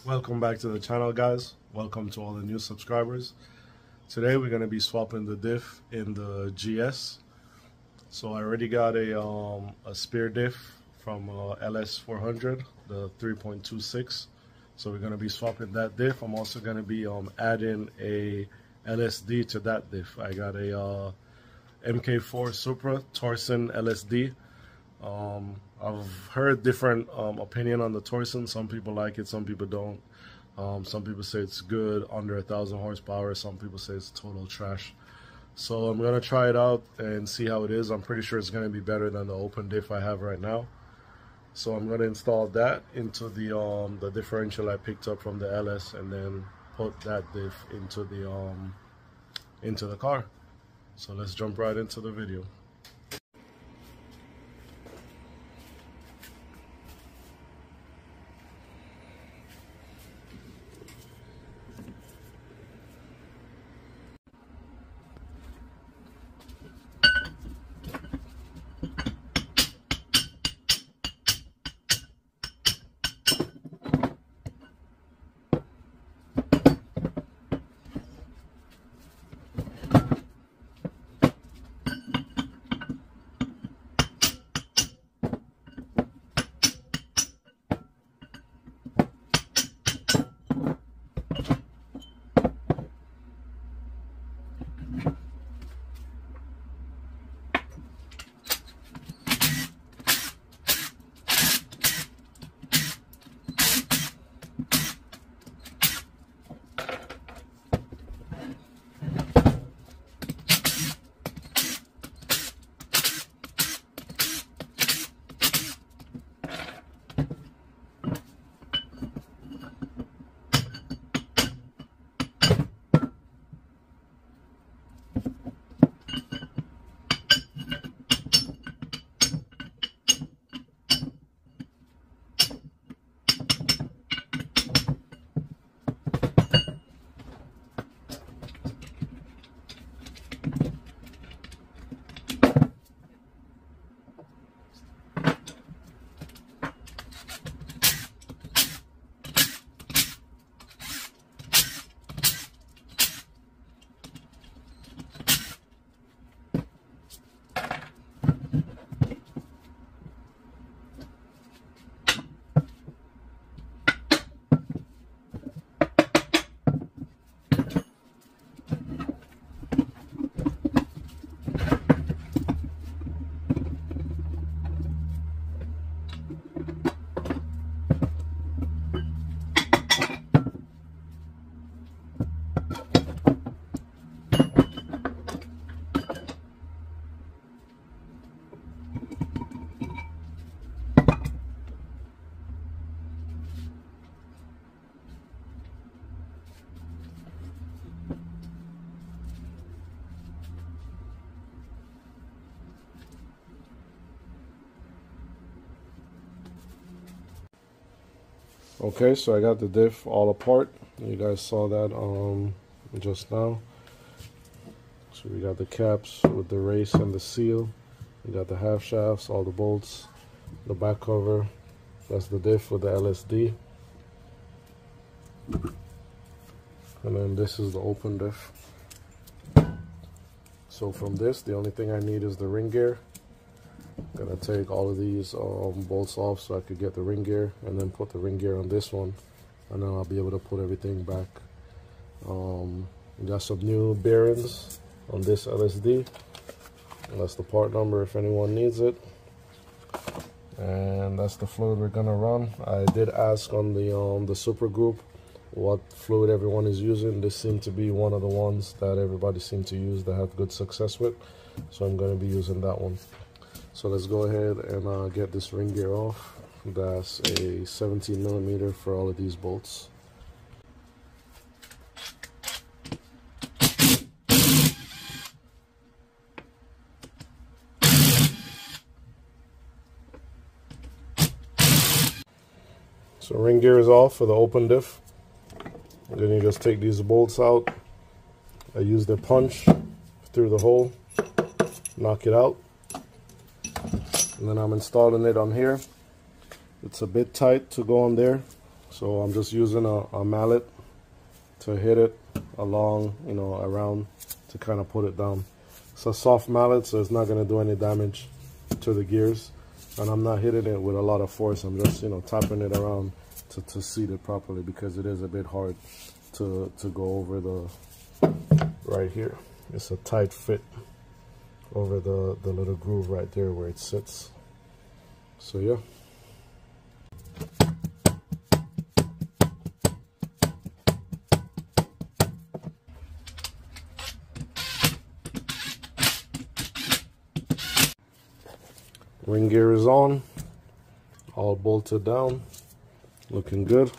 Welcome back to the channel, guys. Welcome to all the new subscribers. Today we're going to be swapping the diff in the GS. So I already got a spare diff from LS400, the 3.26. So we're going to be swapping that diff. I'm also going to be adding a LSD to that diff. I got a Mk4 Supra Torsen LSD. I've heard different opinion on the Torsen. Some people like it, some people don't. Some people say it's good, under 1,000 horsepower. Some people say it's total trash. So I'm gonna try it out and see how it is. I'm pretty sure it's gonna be better than the open diff I have right now. So I'm gonna install that into the differential I picked up from the LS, and then put that diff into the car. So let's jump right into the video. Okay, so I got the diff all apart. You guys saw that just now. So we got the caps with the race and the seal. We got the half shafts, all the bolts, the back cover. That's the diff with the LSD. And then this is the open diff. So from this, the only thing I need is the ring gear. I'm gonna take all of these bolts off so I could get the ring gear, and then put the ring gear on this one, and then I'll be able to put everything back. We got some new bearings on this LSD, and that's the part number if anyone needs it. And that's the fluid we're gonna run. I did ask on the super group what fluid everyone is using. This seemed to be one of the ones that everybody seemed to use that have good success with, so I'm gonna be using that one. So let's go ahead and get this ring gear off. That's a 17mm for all of these bolts. So ring gear is off for the open diff. And then you just take these bolts out. I use the punch through the hole, knock it out. And then I'm installing it on here. It's a bit tight to go on there, So I'm just using a mallet to hit it along, you know, around to kind of put it down. It's a soft mallet, so it's not going to do any damage to the gears. And I'm not hitting it with a lot of force. I'm just, you know, tapping it around to seat it properly, because it is a bit hard to go over the right here. It's a tight fit over the little groove right there where it sits. So yeah. Ring gear is on, all bolted down, looking good.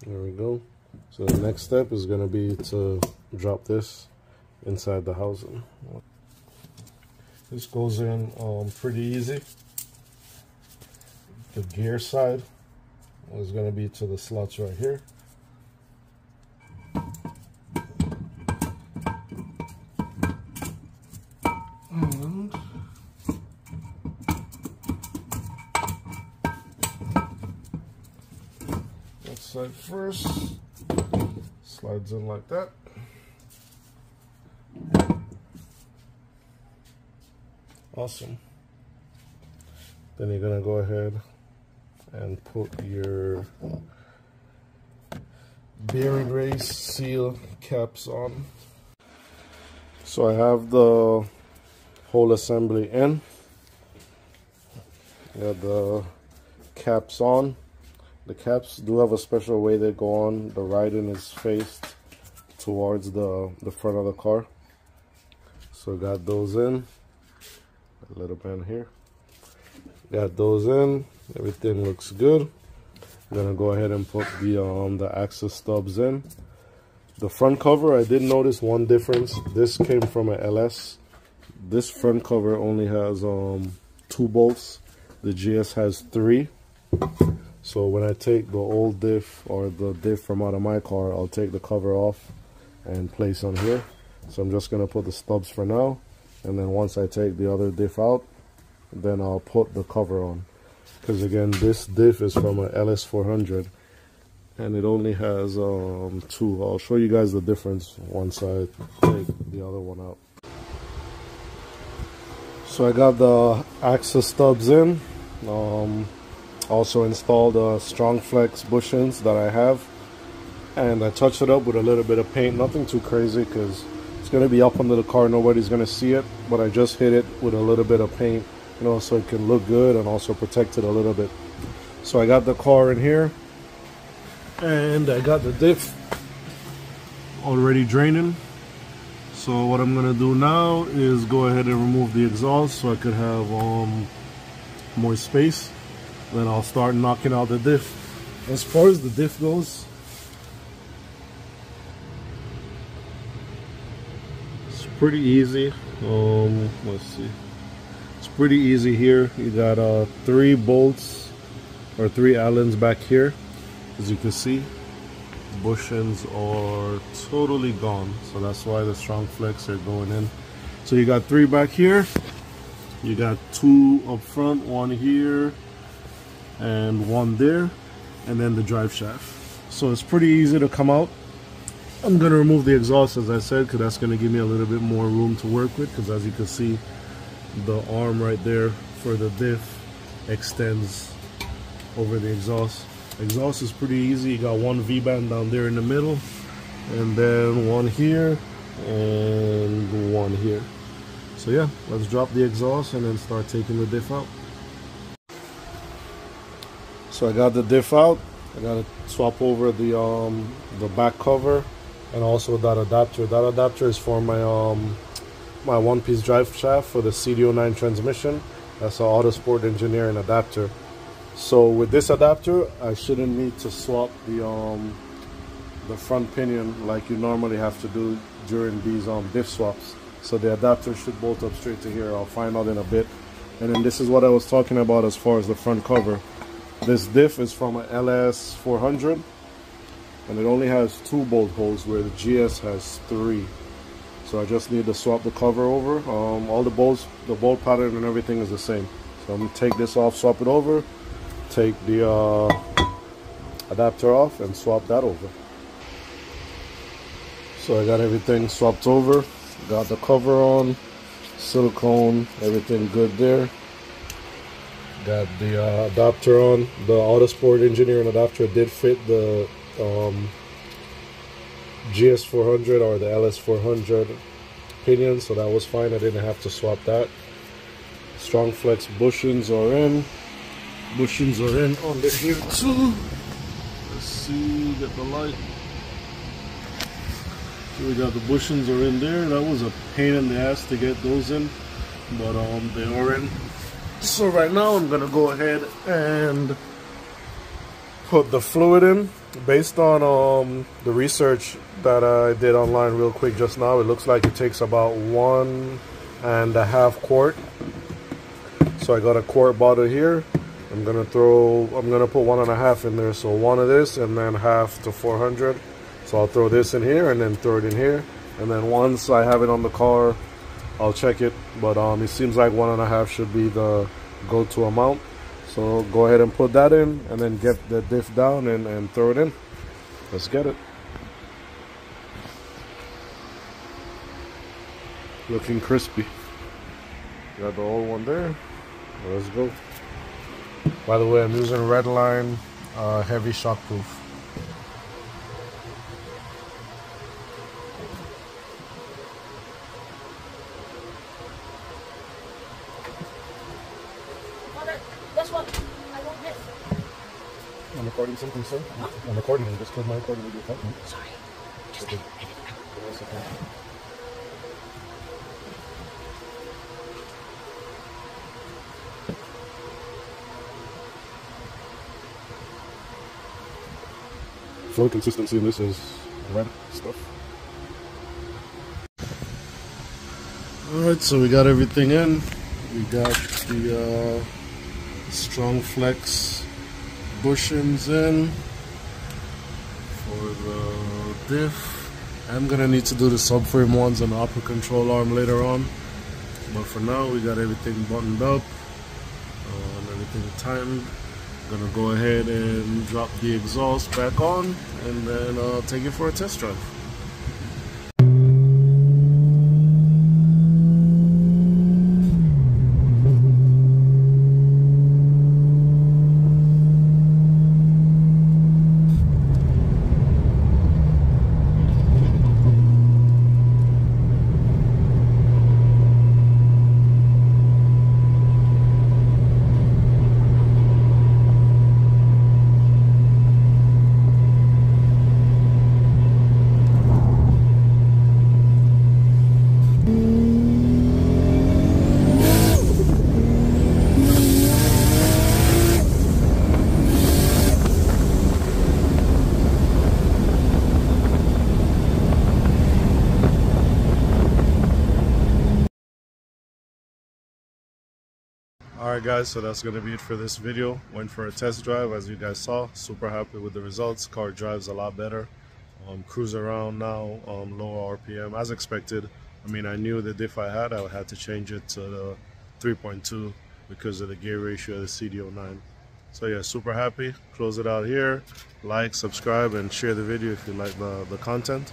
There we go. So the next step is going to be to drop this inside the housing. This goes in pretty easy. The gear side is going to be to the slots right here. And that side first, slides in like that. Awesome. Then you're gonna go ahead and put your bearing race seal caps on. So I have the whole assembly in. Got the caps on. The caps do have a special way they go on. The writing is faced towards the front of the car. So got those in. A little bit here. Got those in. Everything looks good. I'm gonna go ahead and put the axle stubs in. The front cover, I did notice one difference. This came from an LS. This front cover only has 2 bolts. The GS has 3. So when I take the old diff or the diff from out of my car, I'll take the cover off and place on here. So I'm just gonna put the stubs for now. And then once I take the other diff out, then I'll put the cover on. Because again, this diff is from an LS400 and it only has 2. I'll show you guys the difference once I take the other one out. So I got the axle stubs in. Also installed the Strong Flex bushings that I have. And I touched it up with a little bit of paint. Nothing too crazy because it's going to be up under the car. Nobody's going to see it. But I just hit it with a little bit of paint, you know, so it can look good and also protect it a little bit. So I got the car in here. And I got the diff already draining. So what I'm going to do now is go ahead and remove the exhaust so I could have more space. Then I'll start knocking out the diff. As far as the diff goes, it's pretty easy. Let's see. It's pretty easy here. You got 3 bolts or 3 Allens back here. As you can see, bushings are totally gone. So that's why the Strong Flex are going in. So you got 3 back here. You got 2 up front, 1 here, and 1 there, and then the drive shaft. So it's pretty easy to come out. I'm going to remove the exhaust, as I said, because that's going to give me a little bit more room to work with, because as you can see, the arm right there for the diff extends over the exhaust. Exhaust is pretty easy. You got 1 V-band down there in the middle, and then 1 here and 1 here. So yeah, let's drop the exhaust and then start taking the diff out. So I got the diff out. I gotta swap over the back cover and also that adapter. That adapter is for my my 1-piece drive shaft for the Cd009 transmission. That's an Autosport engineering adapter. So with this adapter, I shouldn't need to swap the front pinion like you normally have to do during these diff swaps. So the adapter should bolt up straight to here. I'll find out in a bit. And then this is what I was talking about as far as the front cover. This diff is from an LS400 and it only has 2 bolt holes where the GS has 3. So I just need to swap the cover over. All the bolts, the bolt pattern and everything is the same. So I'm gonna take this off, swap it over, take the adapter off and swap that over. So I got everything swapped over, got the cover on, silicone, everything good there. Got the adapter on. The Autosport engineering adapter did fit the Gs400 or the LS400 pinion, so that was fine. I didn't have to swap that. Strong flex bushings are in. Bushings are in on the here too. Let's see, get the light. So we got the bushings are in there. That was a pain in the ass to get those in, but they are in. So right now I'm gonna go ahead and put the fluid in. Based on the research that I did online real quick just now, it looks like it takes about 1.5 quart. So I got a quart bottle here. I'm gonna put 1.5 in there. So 1 of this and then half to 400. So I'll throw this in here and then throw it in here. And then once I have it on the car, I'll check it. But it seems like 1.5 should be the go-to amount. So go ahead and put that in and then get the diff down and throw it in. Let's get it. Looking crispy. Got the old one there. Let's go. By the way, I'm using Redline heavy shockproof. That's what I won't miss. I'm recording something, sir. Huh? I'm recording. Just killed my recording with your phone. Sorry. Just okay. edit it out. Yes, okay. Flow consistency in this is red stuff. Alright, so we got everything in. We got the strong flex bushings in for the diff. I'm gonna need to do the subframe ones and the upper control arm later on, but for now we got everything buttoned up and everything tightened. Gonna go ahead and drop the exhaust back on and then take it for a test drive. Alright guys, so that's going to be it for this video. Went for a test drive, as you guys saw. Super happy with the results. Car drives a lot better. Cruise around now, lower RPM as expected. I mean, I knew the diff I had to change it to the 3.2 because of the gear ratio of the Cd009. So yeah, super happy. Close it out here. Like, subscribe, and share the video if you like the content.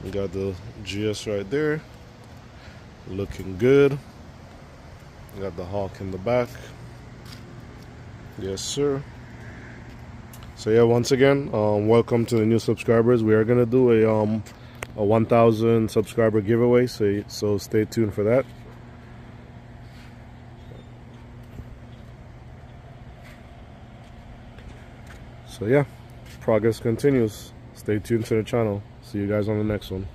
We got the GS right there. Looking good. Got the Hawk in the back. Yes, sir. So yeah, once again, welcome to the new subscribers. We are gonna do a 1,000 subscriber giveaway, so stay tuned for that. So yeah, progress continues. Stay tuned to the channel. See you guys on the next one.